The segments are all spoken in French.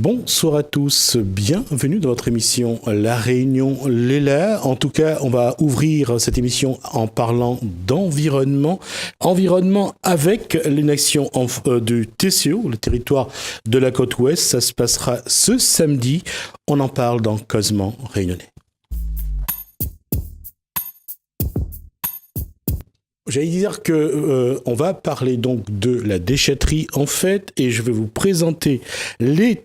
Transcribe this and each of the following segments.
Bonsoir à tous, bienvenue dans votre émission La Réunion Léla. En tout cas, on va ouvrir cette émission en parlant d'environnement. Environnement avec une action du TCO, le territoire de la côte ouest. Ça se passera ce samedi. On en parle dans Causement Réunionnais. J'allais dire que on va parler donc de la déchetterie en fait, et je vais vous présenter les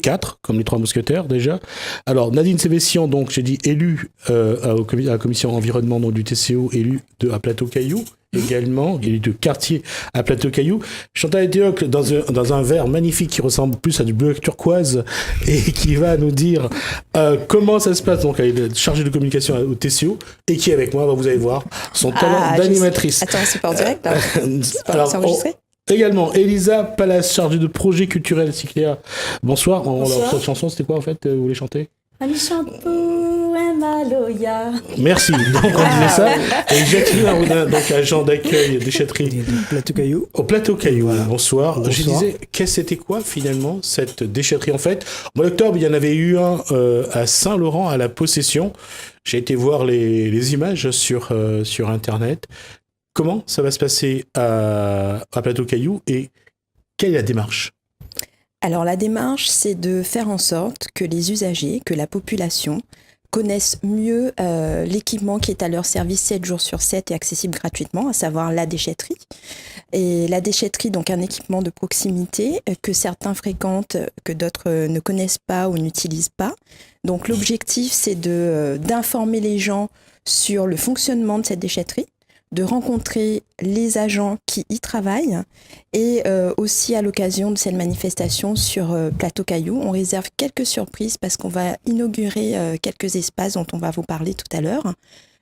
quatre, comme les trois mousquetaires déjà. Alors Nadine Sévessian, donc j'ai dit élue à la commission environnement du TCO, élue à Plateau-Caillou, également, élue de quartier à Plateau-Caillou. Chantal Ethéocle dans un verre magnifique qui ressemble plus à du bleu turquoise et qui va nous dire comment ça se passe. Donc elle est chargée de communication au TCO et qui est avec moi, vous allez voir, son talent d'animatrice. Attends, c'est pas en direct là. Alors, c'est enregistré. Également, Elisa Palace, chargée de projet culturel Cycléa. Bonsoir. Cette chanson, c'était quoi en fait? Vous voulez chanter? Ami chante pour un maloya. Merci. Donc, on disait ça. Et Jacqueline Arruda, donc agent d'accueil déchetterie. Plateau-Caillou. Au Plateau-Caillou. Voilà. Bonsoir. Je Bonsoir. disais, c'était quoi finalement cette déchetterie? En fait, au mois d'octobre, il y en avait eu un à Saint-Laurent, à la Possession. J'ai été voir les images sur Internet. Comment ça va se passer à Plateau-Caillou et quelle est la démarche? Alors la démarche, c'est de faire en sorte que les usagers, que la population connaissent mieux l'équipement qui est à leur service 7 jours sur 7 et accessible gratuitement, à savoir la déchetterie. Et la déchetterie, donc un équipement de proximité que certains fréquentent, que d'autres ne connaissent pas ou n'utilisent pas. Donc l'objectif, c'est d'informer les gens sur le fonctionnement de cette déchetterie, de rencontrer les agents qui y travaillent et aussi à l'occasion de cette manifestation sur Plateau-Caillou, on réserve quelques surprises parce qu'on va inaugurer quelques espaces dont on va vous parler tout à l'heure.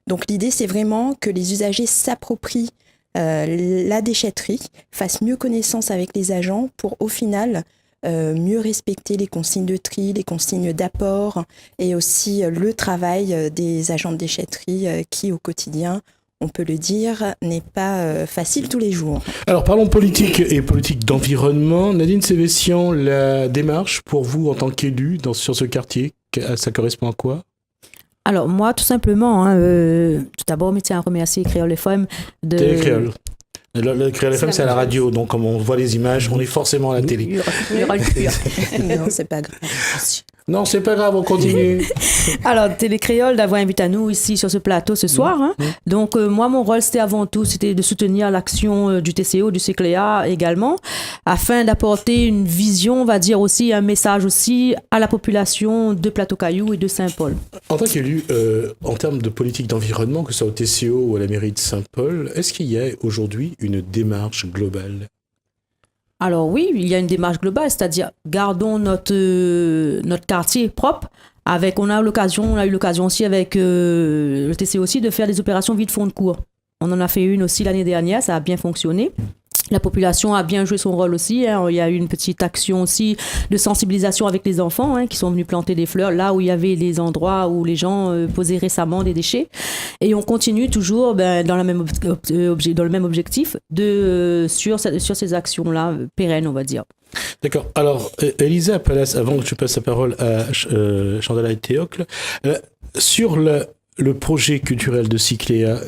Donc l'idée, c'est vraiment que les usagers s'approprient la déchetterie, fassent mieux connaissance avec les agents pour au final mieux respecter les consignes de tri, les consignes d'apport et aussi le travail des agents de déchetterie qui au quotidien, on peut le dire, n'est pas facile tous les jours. Alors parlons politique et politique d'environnement. Nadine Sévessian, la démarche pour vous en tant qu'élue sur ce quartier, ça correspond à quoi? Alors moi, tout simplement, tout d'abord, je tiens à remercier Créole FM de... Télécréole. Le Créole FM, c'est à la radio, donc comme on voit les images, on est forcément à la télé. Non, c'est pas grave. Non, c'est pas grave, on continue. Alors, Télécréole d'avoir invité à nous ici sur ce plateau ce soir. Hein. Donc, moi, mon rôle, c'était avant tout, c'était de soutenir l'action du TCO, du CCLEA également, afin d'apporter une vision, on va dire aussi, un message aussi à la population de Plateau-Caillou et de Saint-Paul. En tant qu'élu, en termes de politique d'environnement, que ce soit au TCO ou à la mairie de Saint-Paul, est-ce qu'il y a aujourd'hui une démarche globale? Alors oui, il y a une démarche globale, c'est-à-dire gardons notre quartier propre. On a eu l'occasion aussi avec le TCO aussi de faire des opérations vide fond de cours. On en a fait une aussi l'année dernière, ça a bien fonctionné. La population a bien joué son rôle aussi. Hein. Il y a eu une petite action aussi de sensibilisation avec les enfants qui sont venus planter des fleurs là où il y avait des endroits où les gens posaient récemment des déchets. Et on continue toujours dans le même objectif sur ces actions-là pérennes, on va dire. D'accord. Alors, Elisa Palace, avant que je passe la parole à Chantal Ethéocle, sur le projet culturel de Cycléa,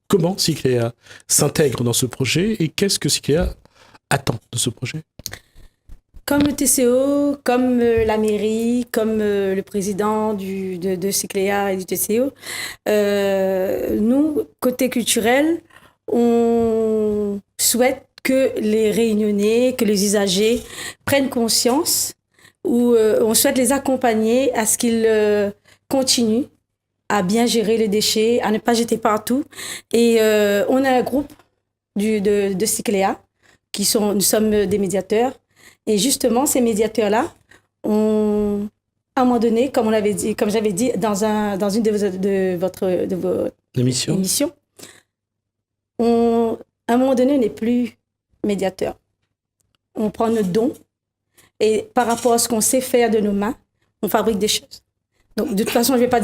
comment Cycléa s'intègre dans ce projet et qu'est-ce que Cycléa attend de ce projet? Comme le TCO, comme la mairie, comme le président de Cycléa et du TCO, nous, côté culturel, on souhaite que les Réunionnais, que les usagers prennent conscience ou on souhaite les accompagner à ce qu'ils continuent à bien gérer les déchets, à ne pas jeter partout. Et on a un groupe de Cycléa, nous sommes des médiateurs. Et justement, ces médiateurs-là, à un moment donné, comme j'avais dit dans une de vos émissions, à un moment donné, on n'est plus médiateur. On prend nos dons et par rapport à ce qu'on sait faire de nos mains, on fabrique des choses. Donc, de toute façon, je vais pas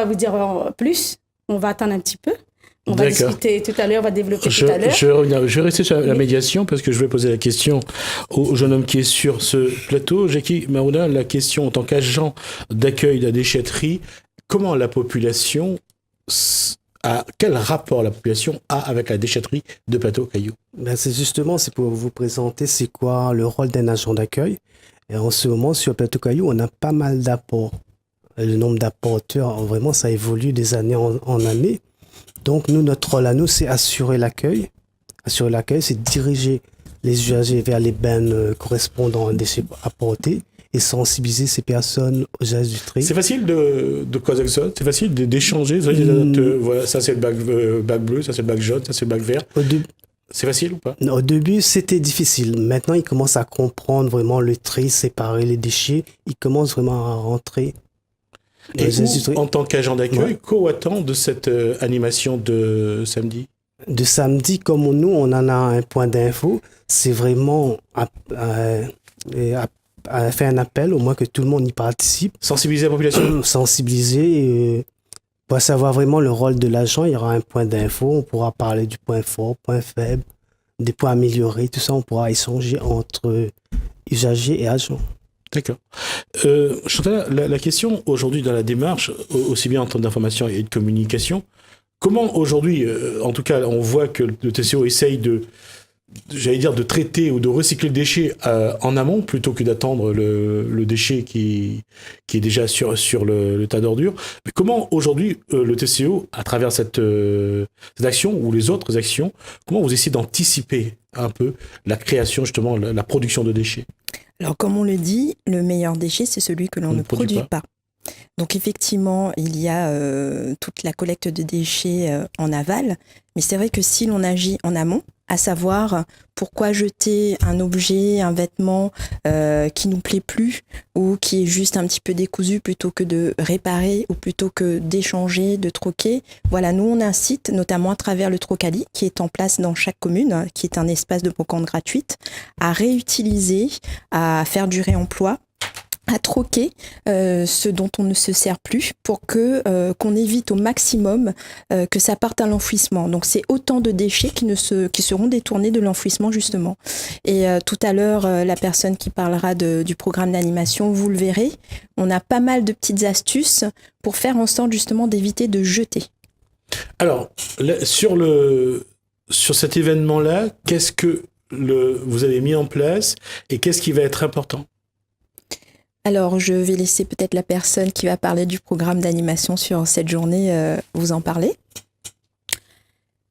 vous dire plus. On va attendre un petit peu. On va D'accord. discuter tout à l'heure, on va développer tout à l'heure. Je vais rester sur la médiation parce que je vais poser la question au jeune homme qui est sur ce plateau. Jackie Marouna, la question en tant qu'agent d'accueil de la déchetterie, comment la population quel rapport la population a avec la déchetterie de Plateau-Caillou? C'est pour vous présenter c'est quoi le rôle d'un agent d'accueil. Et en ce moment, sur Plateau-Caillou, on a pas mal d'apports. Le nombre d'apporteurs, vraiment, ça évolue des années en années. Donc, nous, notre rôle à nous, c'est assurer l'accueil. Assurer l'accueil, c'est diriger les usagers vers les bennes correspondant aux déchets apportés et sensibiliser ces personnes aux gestes du tri. C'est facile de causer avec ça? C'est facile d'échanger? Voilà, ça c'est le bac bleu, ça c'est le bac jaune, ça c'est le bac vert. C'est facile ou pas? Non, au début, c'était difficile. Maintenant, ils commencent à comprendre vraiment le tri, séparer les déchets. Ils commencent vraiment à rentrer. Et en tant qu'agent d'accueil, qu'attend de cette animation de samedi? De samedi, comme nous, on en a un point d'info. C'est vraiment à faire un appel, au moins que tout le monde y participe. Sensibiliser la population? Sensibiliser. Pour savoir vraiment le rôle de l'agent, il y aura un point d'info. On pourra parler du point fort, point faible, des points améliorés. Tout ça, on pourra échanger entre usagers et agents. D'accord. Chantal, la question aujourd'hui dans la démarche, aussi bien en termes d'information et de communication, comment aujourd'hui, en tout cas, on voit que le TCO essaye de traiter ou de recycler le déchet en amont plutôt que d'attendre le déchet qui est déjà sur le tas d'ordures. Mais comment aujourd'hui le TCO, à travers cette action ou les autres actions, comment vous essayez d'anticiper un peu la création, justement, la production de déchets? Alors, comme on le dit, le meilleur déchet, c'est celui que l'on ne produit pas. Donc, effectivement, il y a toute la collecte de déchets en aval. Mais c'est vrai que si l'on agit en amont, à savoir pourquoi jeter un objet, un vêtement qui nous plaît plus ou qui est juste un petit peu décousu plutôt que de réparer ou plutôt que d'échanger, de troquer. Voilà, nous on incite notamment à travers le Trocali qui est en place dans chaque commune, qui est un espace de brocante gratuite, à réutiliser, à faire du réemploi, à troquer ce dont on ne se sert plus pour qu'on évite au maximum que ça parte à l'enfouissement. Donc c'est autant de déchets qui seront détournés de l'enfouissement justement. Et tout à l'heure, la personne qui parlera du programme d'animation, vous le verrez, on a pas mal de petites astuces pour faire en sorte justement d'éviter de jeter. Alors, sur cet événement-là, qu'est-ce que vous avez mis en place et qu'est-ce qui va être important? Alors, je vais laisser peut-être la personne qui va parler du programme d'animation sur cette journée vous en parler.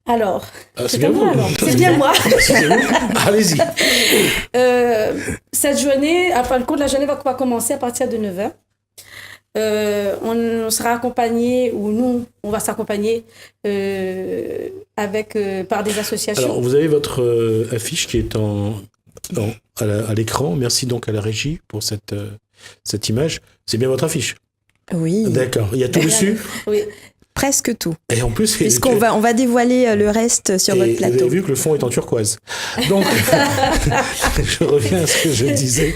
Alors, c'est bien moi. C'est bien moi. Allez-y. Cette journée, enfin, le cours de la journée va commencer à partir de 9h. On sera accompagné, ou nous, on va s'accompagner par des associations. Alors, vous avez votre affiche qui est à l'écran. Merci donc à la régie pour cette image. C'est bien votre affiche? Oui. D'accord. Il y a tout dessus? Oui. Presque tout. Et en plus, puisqu'on va dévoiler le reste sur votre plateau. Vous avez vu que le fond est en turquoise. Donc, je reviens à ce que je disais.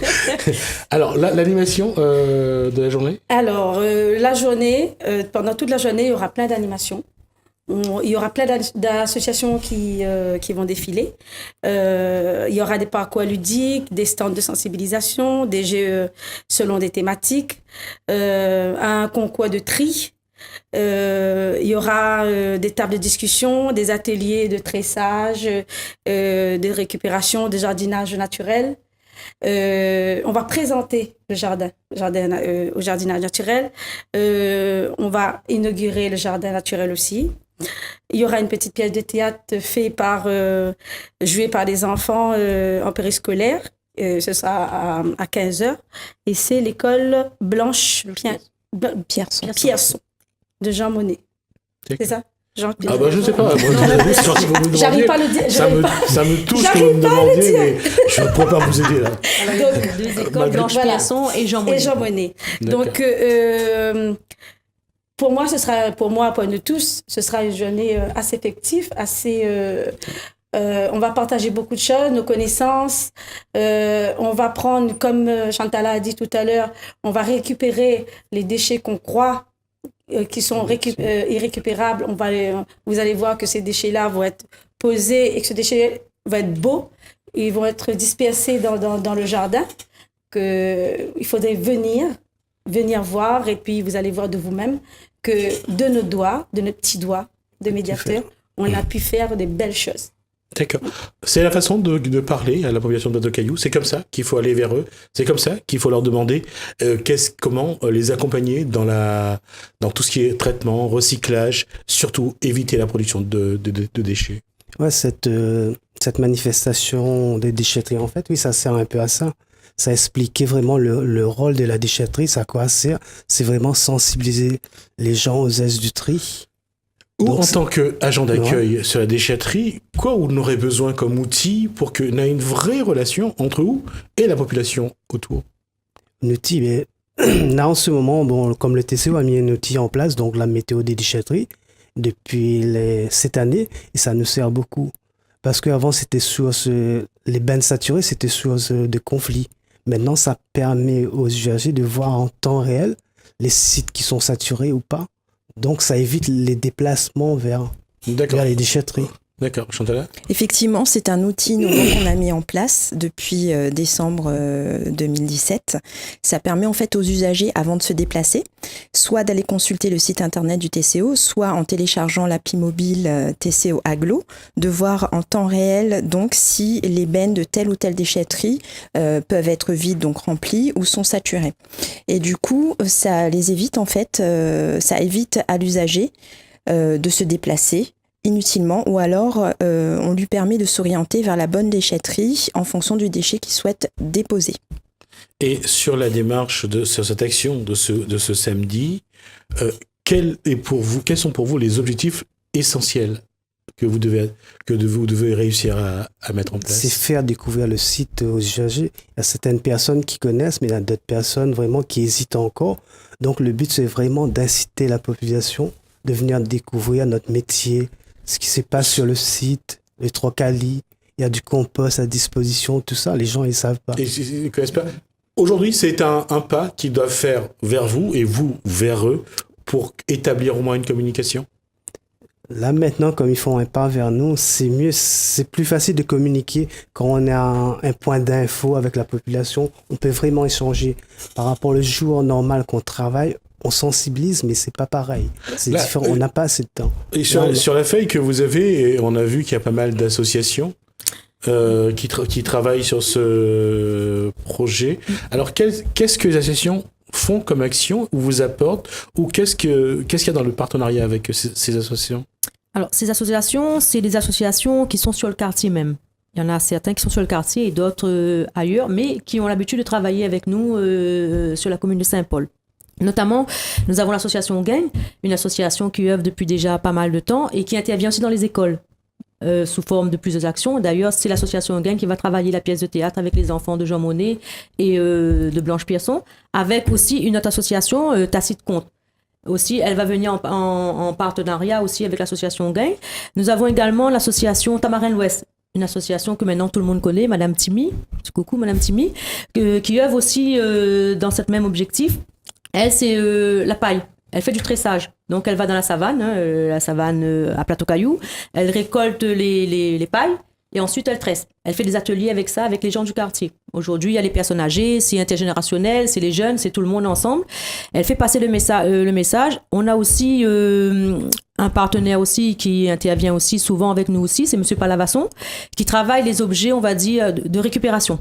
Alors, l'animation de la journée? Alors, la journée, pendant toute la journée, il y aura plein d'animations. Il y aura plein d'associations qui vont défiler. Il y aura des parcours ludiques, des stands de sensibilisation, des jeux selon des thématiques, un concours de tri. Il y aura des tables de discussion, des ateliers de tressage, de récupération, de jardinage naturel. On va présenter le jardin au jardinage naturel. On va inaugurer le jardin naturel aussi. Il y aura une petite pièce de théâtre jouée par des enfants en périscolaire. Ce sera à 15h. Et c'est l'école Blanche Pierson de Jean Monnet. C'est ça? Jean Ah bah je ne sais pas. J'arrive pas à le dire. Ça me touche que vous me demandiez, mais je ne pourrais pas vous aider là. Donc, deux écoles, Blanche Pierson et Jean Monnet. Donc, pour moi, à point de tous, ce sera une journée assez effective, on va partager beaucoup de choses, nos connaissances. On va prendre, comme Chantal a dit tout à l'heure, on va récupérer les déchets qu'on croit qui sont irrécupérables, vous allez voir que ces déchets-là vont être posés et que ce déchet va être beau. Ils vont être dispersés dans le jardin. Il faudrait venir voir, et puis vous allez voir de vous-même que de nos doigts, de nos petits doigts de médiateurs, on a pu faire des belles choses. D'accord. C'est la façon de parler à la population de Plateau-Caillou. C'est comme ça qu'il faut aller vers eux. C'est comme ça qu'il faut leur demander comment les accompagner dans tout ce qui est traitement, recyclage, surtout éviter la production de déchets. Ouais, cette manifestation des déchetteries, en fait, oui, ça sert un peu à ça. Ça expliquait vraiment le rôle de la déchetterie, ça à quoi ça sert. C'est vraiment sensibiliser les gens aux aises du tri. Ou en tant qu'agent d'accueil sur la déchetterie, quoi on aurait besoin comme outil pour qu'on ait une vraie relation entre vous et la population autour? Un outil, mais là en ce moment, bon, comme le TCO a mis un outil en place, donc la météo des déchetteries, depuis cette année, et ça nous sert beaucoup. Parce qu'avant, c'était source, les bennes saturées, c'était source de conflits. Maintenant, ça permet aux usagers de voir en temps réel les sites qui sont saturés ou pas. Donc, ça évite les déplacements vers les déchetteries. D'accord, Chantal. Effectivement, c'est un outil nouveau qu'on a mis en place depuis décembre 2017. Ça permet en fait aux usagers, avant de se déplacer, soit d'aller consulter le site internet du TCO, soit en téléchargeant l'appli mobile TCO Aglo, de voir en temps réel donc si les bennes de telle ou telle déchetterie peuvent être vides, donc remplies, ou sont saturées. Et du coup, ça les évite en fait, ça évite à l'usager de se déplacer inutilement, ou alors on lui permet de s'orienter vers la bonne déchetterie en fonction du déchet qu'il souhaite déposer. Et sur la démarche, sur cette action de ce samedi, quels sont pour vous les objectifs essentiels que vous devez réussir à mettre en place? C'est faire découvrir le site aux usagers. Il y a certaines personnes qui connaissent, mais il y a d'autres personnes vraiment qui hésitent encore. Donc le but, c'est vraiment d'inciter la population de venir découvrir notre métier, ce qui se passe sur le site, les 3 calis, il y a du compost à disposition, tout ça, les gens, ils savent pas. Ils ne connaissent pas. Aujourd'hui, c'est un pas qu'ils doivent faire vers vous et vous vers eux pour établir au moins une communication. Là, maintenant, comme ils font un pas vers nous, c'est mieux, c'est plus facile de communiquer quand on a un point d'info avec la population. On peut vraiment échanger. Par rapport au jour normal qu'on travaille, on sensibilise, mais c'est pas pareil. C'est différent, on n'a pas assez de temps. Et sur la feuille que vous avez, on a vu qu'il y a pas mal d'associations qui travaillent sur ce projet. Alors, qu'est-ce que les associations font comme action ou vous apportent, ou qu'est-ce qu'il y a dans le partenariat avec ces associations? Alors, ces associations, c'est des associations qui sont sur le quartier même. Il y en a certains qui sont sur le quartier et d'autres ailleurs, mais qui ont l'habitude de travailler avec nous sur la commune de Saint-Paul. Notamment, nous avons l'association Gain, une association qui œuvre depuis déjà pas mal de temps et qui intervient aussi dans les écoles sous forme de plusieurs actions. D'ailleurs, c'est l'association Gain qui va travailler la pièce de théâtre avec les enfants de Jean Monnet et de Blanche Pierson, avec aussi une autre association, Tacite Compte. Aussi, elle va venir en partenariat aussi avec l'association Gain. Nous avons également l'association Tamarin l'Ouest, une association que maintenant tout le monde connaît, Madame Timmy, coucou Madame Timmy, qui œuvre aussi dans ce même objectif. Elle, c'est la paille. Elle fait du tressage. Donc, elle va dans la savane à Plateau-Caillou. Elle récolte les pailles et ensuite, elle tresse. Elle fait des ateliers avec ça, avec les gens du quartier. Aujourd'hui, il y a les personnes âgées, c'est intergénérationnel, c'est les jeunes, c'est tout le monde ensemble. Elle fait passer le message. On a aussi un partenaire aussi qui intervient aussi souvent avec nous aussi, c'est Monsieur Palavasson, qui travaille les objets, on va dire, de récupération.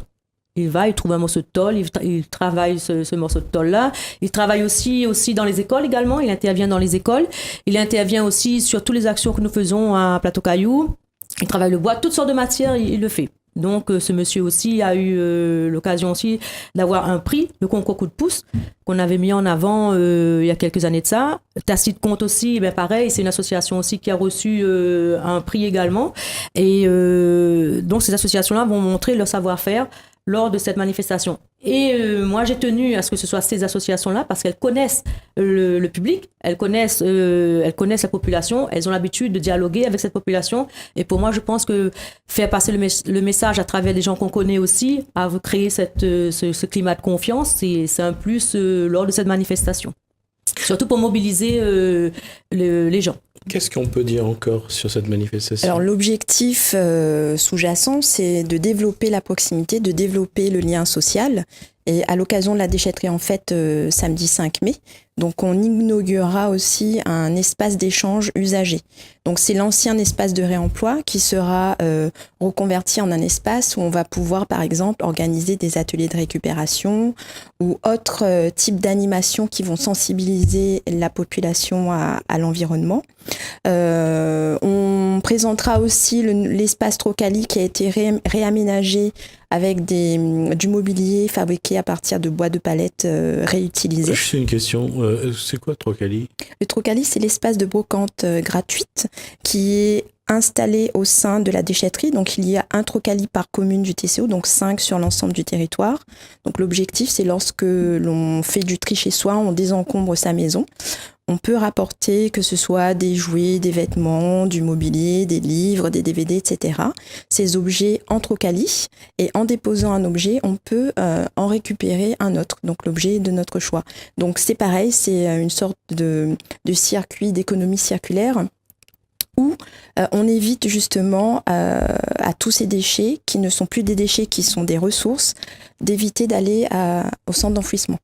Il trouve un morceau de tôle, il travaille ce morceau de tôle-là. Il travaille aussi dans les écoles également, il intervient dans les écoles. Il intervient aussi sur toutes les actions que nous faisons à Plateau-Caillou. Il travaille le bois, toutes sortes de matières, il le fait. Donc, ce monsieur aussi a eu l'occasion aussi d'avoir un prix, le concours coup de pouce, qu'on avait mis en avant il y a quelques années de ça. Tacite Compte aussi, pareil, c'est une association aussi qui a reçu un prix également. Et donc, ces associations-là vont montrer leur savoir-faire lors de cette manifestation. Et moi, j'ai tenu à ce que ce soit ces associations-là parce qu'elles connaissent le public, elles connaissent la population, elles ont l'habitude de dialoguer avec cette population. Et pour moi, je pense que faire passer le message à travers les gens qu'on connaît aussi, à créer ce climat de confiance, c'est un plus lors de cette manifestation. Surtout pour mobiliser les gens. Qu'est-ce qu'on peut dire encore sur cette manifestation? Alors l'objectif sous-jacent, c'est de développer la proximité, de développer le lien social. Et à l'occasion de la déchetterie, en fait, samedi 5 mai, donc on inaugurera aussi un espace d'échange usagé. Donc c'est l'ancien espace de réemploi qui sera reconverti en un espace où on va pouvoir, par exemple, organiser des ateliers de récupération ou autres types d'animations qui vont sensibiliser la population à l'environnement. On présentera aussi l'espace Trocali qui a été réaménagé avec du mobilier fabriqué à partir de bois de palette réutilisé. Juste une question, c'est quoi Trocali? Le Trocali, c'est l'espace de brocante gratuite qui est installé au sein de la déchetterie. Donc il y a un Trocali par commune du TCO, donc 5 sur l'ensemble du territoire. Donc l'objectif, c'est lorsque l'on fait du tri chez soi, on désencombre sa maison. On peut rapporter que ce soit des jouets, des vêtements, du mobilier, des livres, des DVD, etc. Ces objets en Trocali, et en déposant un objet, on peut en récupérer un autre, donc l'objet de notre choix. Donc c'est pareil, c'est une sorte de circuit d'économie circulaire où on évite justement à tous ces déchets, qui ne sont plus des déchets, qui sont des ressources, d'éviter d'aller au centre d'enfouissement.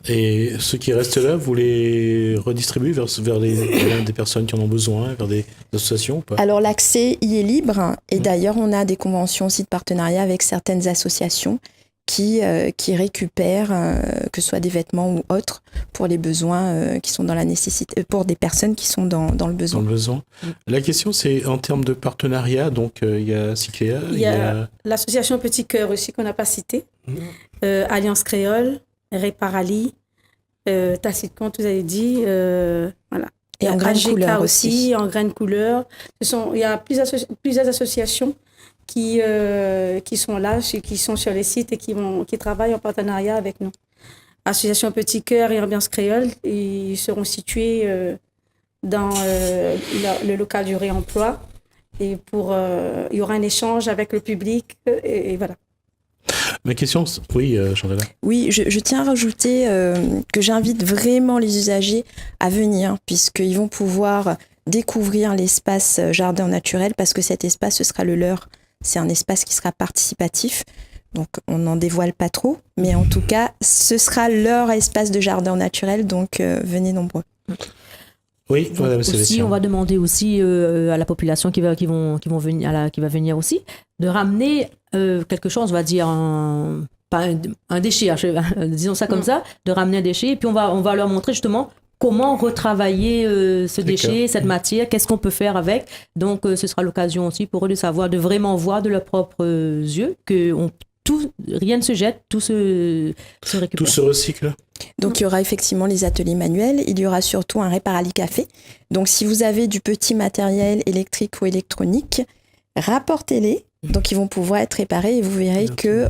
Et ceux qui restent là, vous les redistribuez vers des personnes qui en ont besoin, vers des associations ou pas? Alors l'accès y est libre, et d'ailleurs on a des conventions aussi de partenariat avec certaines associations qui récupèrent, que ce soit des vêtements ou autres, pour les besoins qui sont dans la nécessité, pour des personnes qui sont dans le besoin. Dans le besoin. La question, c'est en termes de partenariat, donc il y a Cycléa, Il y a l'association Petit Cœur aussi qu'on n'a pas citée, Alliance Créole, Réparali, Tacite Compte, vous avez dit, voilà. Et en graines couleur aussi. En graines couleur. Il y a plusieurs associations qui sont là, qui sont sur les sites et qui travaillent en partenariat avec nous. Association Petit Cœur et Ambiance Créole, ils seront situés dans le local du réemploi. Et il y aura un échange avec le public et voilà. Ma question, oui, Chandela. Oui, je tiens à rajouter que j'invite vraiment les usagers à venir, puisqu'ils vont pouvoir découvrir l'espace jardin naturel, parce que cet espace, ce sera le leur. C'est un espace qui sera participatif, donc on n'en dévoile pas trop, mais en tout cas, ce sera leur espace de jardin naturel, donc venez nombreux. Oui, Madame Aussi, Célestin. on va demander aussi à la population qui va venir aussi de ramener quelque chose, on va dire pas un déchet, disons ça comme ça, de ramener un déchet, et puis on va leur montrer justement comment retravailler ce déchet, cette matière, qu'est-ce qu'on peut faire avec. Donc ce sera l'occasion aussi pour eux de savoir, de vraiment voir de leurs propres yeux que rien ne se jette, tout se récupère. Tout se recycle. Donc il y aura effectivement les ateliers manuels, il y aura surtout un Réparali Café. Donc si vous avez du petit matériel électrique ou électronique, rapportez-les. Donc ils vont pouvoir être réparés, et vous verrez que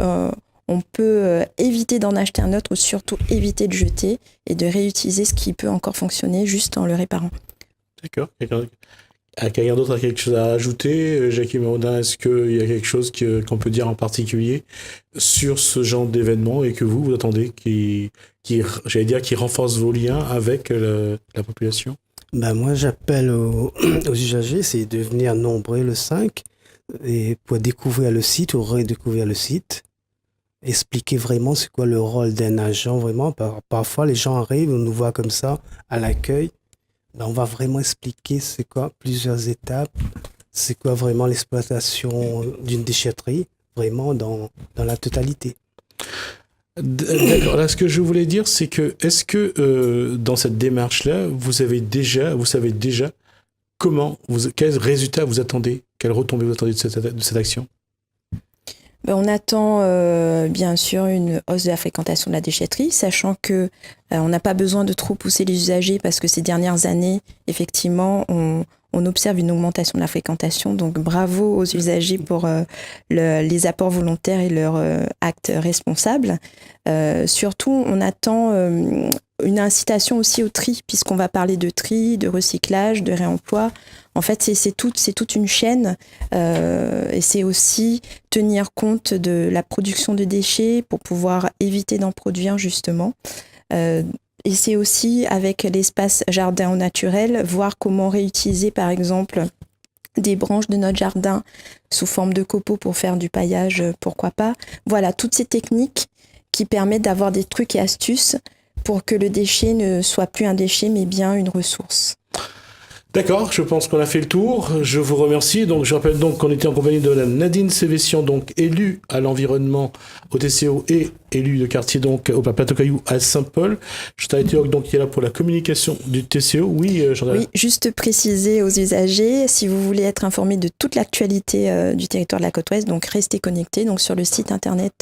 on peut éviter d'en acheter un autre, ou surtout éviter de jeter et de réutiliser ce qui peut encore fonctionner juste en le réparant. D'accord. Quelqu'un d'autre a quelque chose à ajouter? Jackie Maudin, est-ce qu'il y a quelque chose qu'on peut dire en particulier sur ce genre d'événement et que vous attendez qui renforce vos liens avec la population? Ben moi, j'appelle aux usagers, c'est de venir nombreux le 5 et pour découvrir le site ou redécouvrir le site. Expliquer vraiment c'est quoi le rôle d'un agent, vraiment. Parfois, les gens arrivent, on nous voit comme ça à l'accueil. Ben, on va vraiment expliquer c'est quoi plusieurs étapes, c'est quoi vraiment l'exploitation d'une déchetterie, vraiment dans la totalité. D'accord. Là, ce que je voulais dire, c'est que est-ce que dans cette démarche-là, vous savez déjà quels résultats vous attendez, quelles retombées vous attendez de cette action? On attend bien sûr une hausse de la fréquentation de la déchetterie, sachant que on n'a pas besoin de trop pousser les usagers, parce que ces dernières années, effectivement, on observe une augmentation de la fréquentation. Donc bravo aux usagers pour les apports volontaires et leurs actes responsables. Surtout, on attend une incitation aussi au tri, puisqu'on va parler de tri, de recyclage, de réemploi. En fait, c'est toute une chaîne, et c'est aussi tenir compte de la production de déchets pour pouvoir éviter d'en produire, justement. Et c'est aussi avec l'espace jardin au naturel, voir comment réutiliser par exemple des branches de notre jardin sous forme de copeaux pour faire du paillage, pourquoi pas. Voilà, toutes ces techniques qui permettent d'avoir des trucs et astuces pour que le déchet ne soit plus un déchet mais bien une ressource. D'accord, je pense qu'on a fait le tour. Je vous remercie. Donc, je rappelle donc qu'on était en compagnie de Madame Nadine Sévessian, donc élue à l'environnement au TCO et élue de quartier donc au Plateau Caillou à Saint-Paul. Justin Théoc, donc qui est là pour la communication du TCO. Oui, Jean-David. Oui, juste préciser aux usagers, si vous voulez être informé de toute l'actualité du territoire de la Côte-Ouest, donc restez connectés donc sur le site internet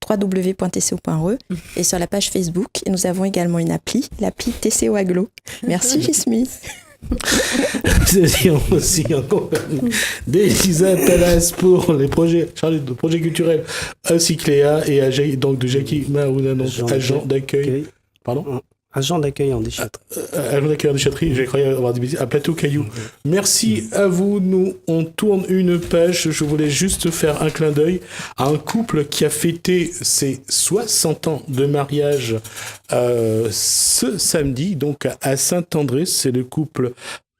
www.tco.re et sur la page Facebook. Et nous avons également une l'appli TCO Aglo. Merci Gismi. C'est aussi en compagnie d'Elisa Talas pour les projets, chargés de projets culturels, ainsi que Léa et donc de Jackie Marouna, donc agent d'accueil. Pardon ? Agent d'accueil en déchetterie. Agent d'accueil en déchetterie, j'ai cru avoir dit à Plateau Caillou. Merci à vous. Nous, on tourne une page. Je voulais juste faire un clin d'œil à un couple qui a fêté ses 60 ans de mariage ce samedi, donc à Saint-André. C'est le couple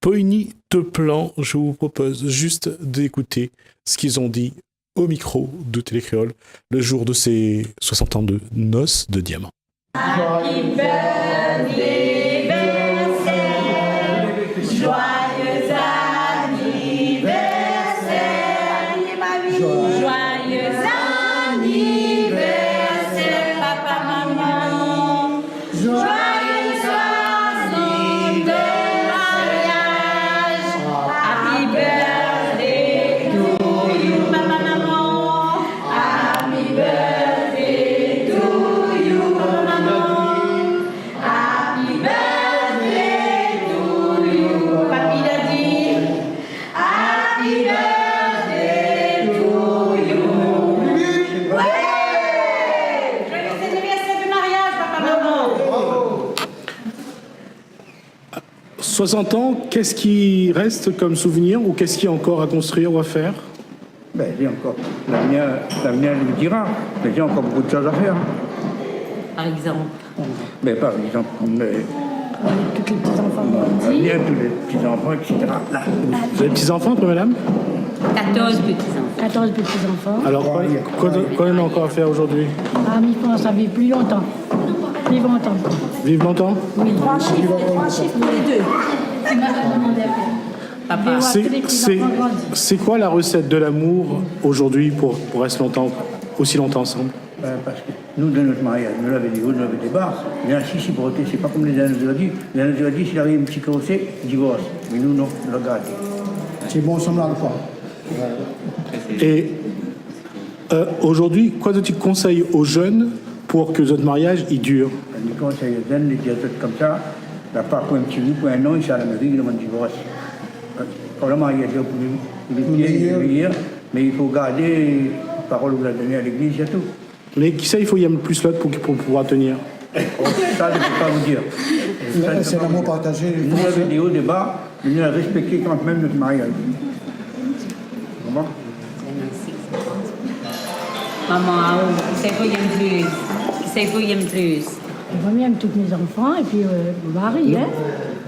Poigny-Teplan. Je vous propose juste d'écouter ce qu'ils ont dit au micro de Télécréole le jour de ses 60 ans de noces de diamant. Happy birthday, joyeux anniversaire, joyeux anniversaire, papa, maman, joyeux anniversaire de mariage, happy birthday to you, papa, maman, happy birthday to you, maman. Happy birthday to you, Papi Daddy. Happy birthday to you. Ouais! Joyeux anniversaire de mariage, papa, maman. 60 ans, qu'est-ce qui reste comme souvenir ou qu'est-ce qui est encore à construire ou à faire ? Ben, il y a encore. L'avenir nous dira. Mais il y a encore beaucoup de choses à faire. Par exemple. Mais par exemple, comme Tous les petits-enfants l'avenir, tous les petits-enfants, etc. Là. Vous avez des petits-enfants, après, madame ? 14 petits-enfants. 14 petits-enfants. Alors, quoi on a encore à faire aujourd'hui ? Ah, mais il faut en vivre plus longtemps. Vivre longtemps. Vivre longtemps ? Oui. 3 chiffres tous les deux. Papa. C'est quoi la recette de l'amour aujourd'hui pour rester aussi longtemps ensemble ? Parce que nous, de notre mariage, nous l'avons dit haut, nous l'avons dit bas. Il y a un réciprocité, c'est pas comme les années de la vie. Les années de la vie, s'il arrive un petit carossé, divorce. Mais nous, non, on le garde. C'est bon, ensemble à la fois. Et aujourd'hui, quoi tu conseilles aux jeunes pour que votre mariage il dure ? Les conseils aux jeunes, les dire comme ça, la part pour un petit bout, pour un an, il s'est à la mairie, il demande divorce. Pour le mariage, il est meilleur, mais il faut garder la parole que vous avez donnée à l'église et tout. Mais qui ça, il faut y aimer plus l'autre pour pouvoir tenir ? Ça, je ne peux pas vous dire. C'est l'amour partagé. Nous avons des hauts, des bas, mais nous avons respecté quand même notre mariage. Comment ? Maman, qui c'est qu'il aime plus? Qui c'est qu'il aime plus? Moi, j'aime tous mes enfants et puis mon mari. Hein.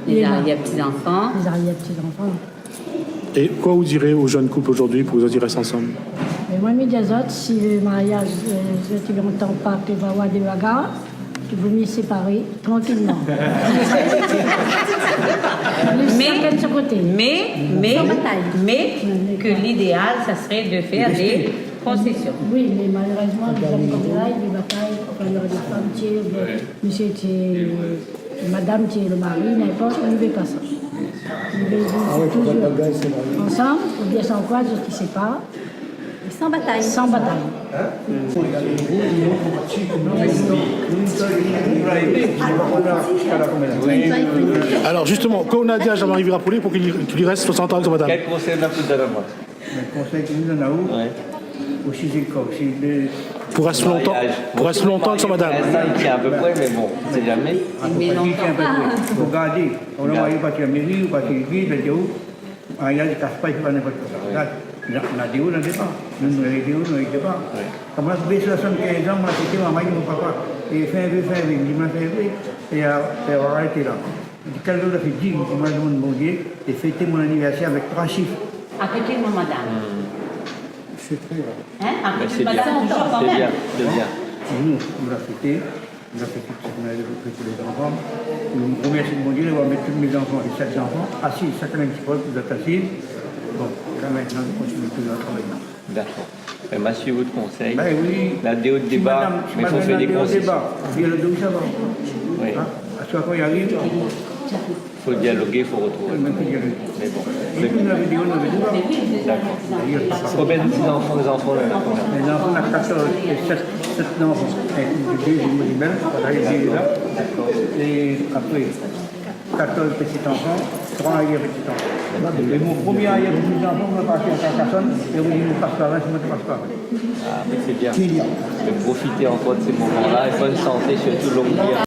Les arrière-petits-enfants. Les arrière-petits-enfants. Et quoi vous direz aux jeunes couples aujourd'hui pour que vous restent ensemble ? Mais moi, mes des autres, si le mariage, tu n'entends pas qu'il va y avoir des bagarres, tu vaut mieux séparer tranquillement. Mais que l'idéal, ça serait de faire des concessions. Oui, mais malheureusement, les hommes comme là, des batailles, quand il y aura des femmes, monsieur, madame, le mari, n'importe, on ne veut pas ça. On veut toujours ensemble, ou bien sans quoi, je ne sais pas. Sans bataille. Sans bataille. Alors justement, quand on a dit à Jean-Marie Virapollet pour qu'il lui reste 60 ans avec son madame. Quel conseil on a plus de la moite? Le conseil que nous donnons aussi, c'est comme si Pour rester longtemps avec son madame. Ça, il tient à peu près, mais bon, c'est jamais. il faut garder. On a marié partir à la mairie ou partir à l'église, où Il y a des casse-pas, il ne faut pas n'importe quoi. Là, on a des hauts dans le départ. Nous, on a des hauts dans le départ. Comme là, j'ai 75 ans, moi, c'était maman et mon papa. Et fin avril, il m'a fait avril. Et on va arrêter là. Quel jour a fait 10, moi, je demande mon Dieu, et fêter mon anniversaire avec 3 chiffres. Effectivement, madame. C'est très grave. Hein? C'est bien, c'est bien, c'est bien. Nous, on l'a fêté. On a fait tout ce qu'on avait fait pour les enfants. Je remercie mon Dieu d'avoir mis tous mes enfants et 7 enfants assis, chacun un petit peu, vous êtes assis. Bon, là maintenant, on continue tout notre travail. D'accord. Ma suivi votre conseil. Ben oui. La déo de débat, mais il faut faire des concessions. Il y a le dos, ça va. Oui. Hein? À ce qu'on y arrive, Il faut dialoguer, il faut retrouver. Mais bon. et puis, nous avons dit, on avait débat. D'accord. Combien d'enfants les enfants là? Les enfants, on a 14 et 7 enfants. Et deux jumeaux belles, voilà, il y a là. Et après, 14 petits-enfants, 3 arrière-petits-enfants. Et mon premier arrière-petit-enfant, on a parti à Carcassonne, et on dit, ne passe pas, je ne passe pas. Ah, mais c'est bien. De profiter encore de ces moments-là et bonne santé, surtout longue vie.